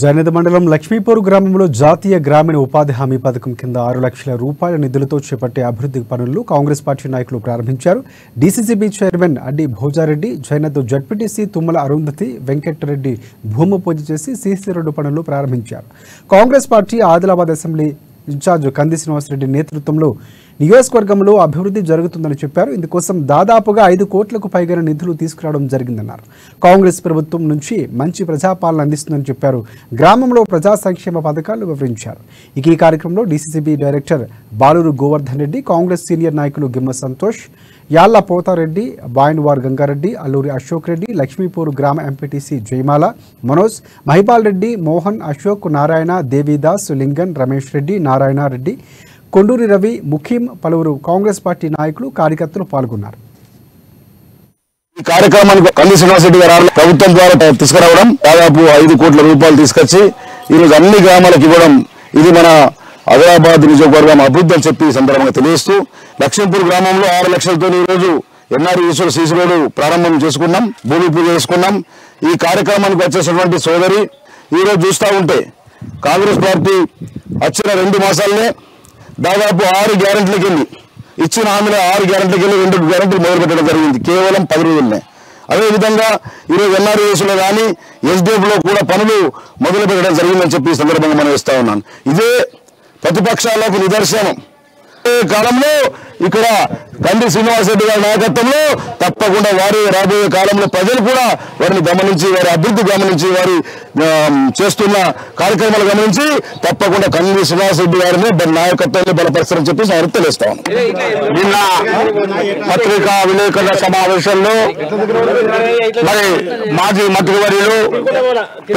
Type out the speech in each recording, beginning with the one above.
జనద మండలం లక్ష్మీపూర్ గ్రామంలో జాతీయ గ్రామీణ ఉపాధి హామీ పథకం కింద 6 లక్షల రూపాయల నిధులతో చేపట్టే అభివృద్ధి పనులను కాంగ్రెస్ పార్టీ నాయకులు ప్రారంభించారు. DCCB chairman Addi Bhojareddy, Jainad ZPTC Tummala Arundhati Venkatareddy భూమి పూజ చేసి సీసీ రోడ్డు పనులు ప్రారంభించారు. Congress party Adilabad assembly incharge Kandi Srinivasareddy నేతృత్వంలో నియోజకవర్గంలో అభివృద్ధి జరుగుతుందని చెప్పారు. ఇందుకోసం దాదాపుగా 5 కోట్లకు పైగా నిధులు తీసుకురావడం జరిగిందన్నారు. కాంగ్రెస్ ప్రభుత్వం నుంచి మంచి ప్రజాపాలన అందిస్తుందని చెప్పారు. గ్రామంలో ప్రజా సంక్షేమ పథకాలు వివరించారు. ఈ కార్యక్రమంలో DCCB director Baluru Govardhan Reddy, Congress senior నాయకులు గిమ్మ సంతోష్, యాళ్ల పోతారెడ్డి, బాయన్వార్ గంగారెడ్డి, అల్లూరి అశోక్ రెడ్డి, లక్ష్మీపూర్ గ్రామ ఎంపీటీసీ జయమాల, మనోజ్, మహిపాల్ రెడ్డి, మోహన్, అశోక్, నారాయణ, దేవిదాస్, లింగన్, రమేష్ రెడ్డి, నారాయణ రెడ్డి, కొండూరి రవి, ముఖీం, పలువురు కాంగ్రెస్ పార్టీ నాయకులు కార్యకర్తలు పాల్గొన్నారు. ఈ కార్యక్రమానికి కంది శ్రీనివాసరెడ్డి గారు ప్రభుత్వం ద్వారా తీసుకురావడం, దాదాపు 5 కోట్ల రూపాయలు తీసుకొచ్చి ఈరోజు అన్ని గ్రామాలకు ఇవ్వడం, ఇది మన ఆదిలాబాద్ నియోజకవర్గం అభివృద్ధి అని చెప్పి సందర్భంగా తెలియజేస్తూ, లక్ష్మీపూర్ గ్రామంలో 6 లక్షలతో ఈరోజు ఎన్ఆర్ఈశ్వర సీసీ రోడ్డు ప్రారంభం చేసుకున్నాం, భూమి పూజ చేసుకున్నాం. ఈ కార్యక్రమానికి వచ్చేసినటువంటి సోదరి ఈరోజు చూస్తూ ఉంటే కాంగ్రెస్ పార్టీ వచ్చిన 2 మాసాలనే దాదాపు 6 గ్యారెంటీలకు వెళ్ళి ఇచ్చిన హామీలో 6 గ్యారెంటీలకు వెళ్ళి 2 గ్యారెంటీలు మొదలుపెట్టడం జరిగింది కేవలం 10 రోజులనే. అదేవిధంగా ఈరోజు ఎన్ఆర్ఈఎస్లో కానీ ఎస్డిఎఫ్లో కూడా పనులు మొదలు పెట్టడం జరిగిందని చెప్పి ఈ సందర్భంగా మనం ఇస్తా ఉన్నాను. ఇదే ప్రతిపక్షాలకు నిదర్శనం. ఈ కాలంలో ఇక్కడ కంది శ్రీనివాసరెడ్డి గారి నాయకత్వంలో తప్పకుండా వారి రాబోయే కాలంలో ప్రజలు కూడా వారిని గమనించి, వారి అభివృద్ధి గమనించి, వారి చేస్తున్న కార్యక్రమాలు గమనించి తప్పకుండా కంది శ్రీనివాసరెడ్డి గారిని నాయకత్వాన్ని బలపరుస్తారని చెప్పి నేను తెలుస్తాను. నిన్న పత్రికా విలేకరుల సమావేశంలో మరి మాజీ మంత్రివర్యులు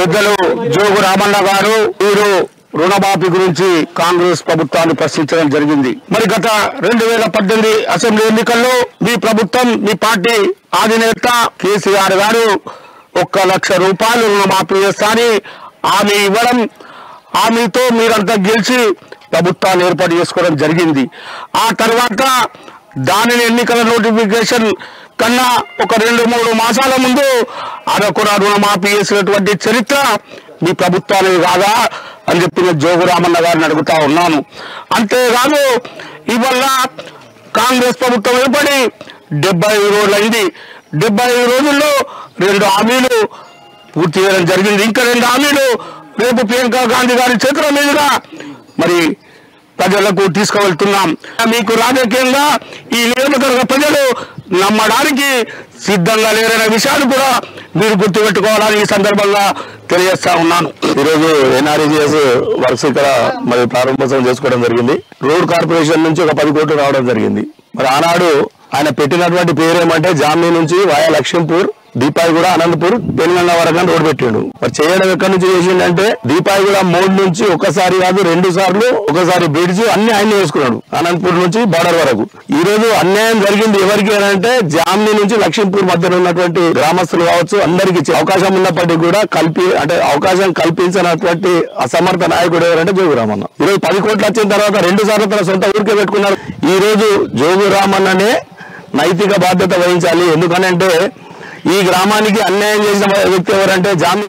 పెద్దలు జోగు రామన్న గారు వీరు రుణమాఫీ గురించి కాంగ్రెస్ ప్రభుత్వాన్ని ప్రశ్నించడం జరిగింది. మరి గత 2018 అసెంబ్లీ ఎన్నికల్లో మీ ప్రభుత్వం, మీ పార్టీ అధినేత కేసీఆర్ గారు 1 లక్ష రూపాయలు రుణమాఫీ చేస్తారని హామీ ఇవ్వడం, హామీతో మీరంతా గెలిచి ప్రభుత్వాన్ని ఏర్పాటు చేసుకోవడం జరిగింది. ఆ తర్వాత దానిని ఎన్నికల నోటిఫికేషన్ కన్నా ఒక 2-3 మాసాల ముందు అరకొర రుణమాఫీ చేసినటువంటి చరిత్ర మీ ప్రభుత్వానికి కాదా అని చెప్పిన జోగు రామన్న గారిని అడుగుతా ఉన్నాను. అంతేకాదు ఇవాళ కాంగ్రెస్ ప్రభుత్వం ఏర్పడి 75 రోజులు అయింది. 75 రోజుల్లో 2 హామీలు పూర్తి చేయడం జరిగింది. ఇంకా 2 హామీలు రేపు ప్రియాంక గాంధీ గారి చేతుల మీదుగా మరి ప్రజలకు తీసుకువెళ్తున్నాం. మీకు రాజకీయంగా ఈ నియోజకవర్గ ప్రజలు నమ్మడానికి సిద్ధంగా లేరనే విషయాన్ని కూడా మీరు గుర్తుపెట్టుకోవాలని ఈ సందర్భంగా తెలియజేస్తా ఉన్నాను. ఈరోజు ఎన్ఆర్ఈజీఎస్ వర్క్స్ ఇక్కడ మరి ప్రారంభోత్సవం చేసుకోవడం జరిగింది. రోడ్ కార్పొరేషన్ నుంచి ఒక 10 కోట్లు రావడం జరిగింది. మరి ఆనాడు ఆయన పెట్టినటువంటి పేరు ఏమంటే జామ్నీ నుంచి వాయా లక్ష్మీపూర్, దీపాయిగూడ, అనంతపూర్, తెలంగాణ వరకు రోడ్డు పెట్టిండు. మరి చేయడం ఎక్కడి నుంచి చేసిండంటే దీపాయిగూడ మోడ్ నుంచి ఒకసారి కాదు 2 సార్లు, ఒకసారి బ్రిడ్జ్ అన్ని ఆయన వేసుకున్నాడు అనంతపూర్ నుంచి బార్డర్ వరకు. ఈ రోజు అన్యాయం జరిగింది ఎవరికి అంటే జామ్నీ నుంచి లక్ష్మీపూర్ మధ్యలో ఉన్నటువంటి గ్రామస్తులు కావచ్చు, అందరికి అవకాశం ఉన్నప్పటికీ కూడా అవకాశం కల్పించినటువంటి అసమర్థ నాయకుడు ఎవరంటే జోగు రామన్న. ఈరోజు 10 కోట్లు వచ్చిన తర్వాత 2 సార్లు తన సొంత ఊరికే పెట్టుకున్నారు. ఈ రోజు జోగు రామన్ననే నైతిక బాధ్యత వహించాలి. ఎందుకనంటే ఈ గ్రామానికి అన్యాయం చేసిన వ్యక్తి ఎవరంటే జామ్నీ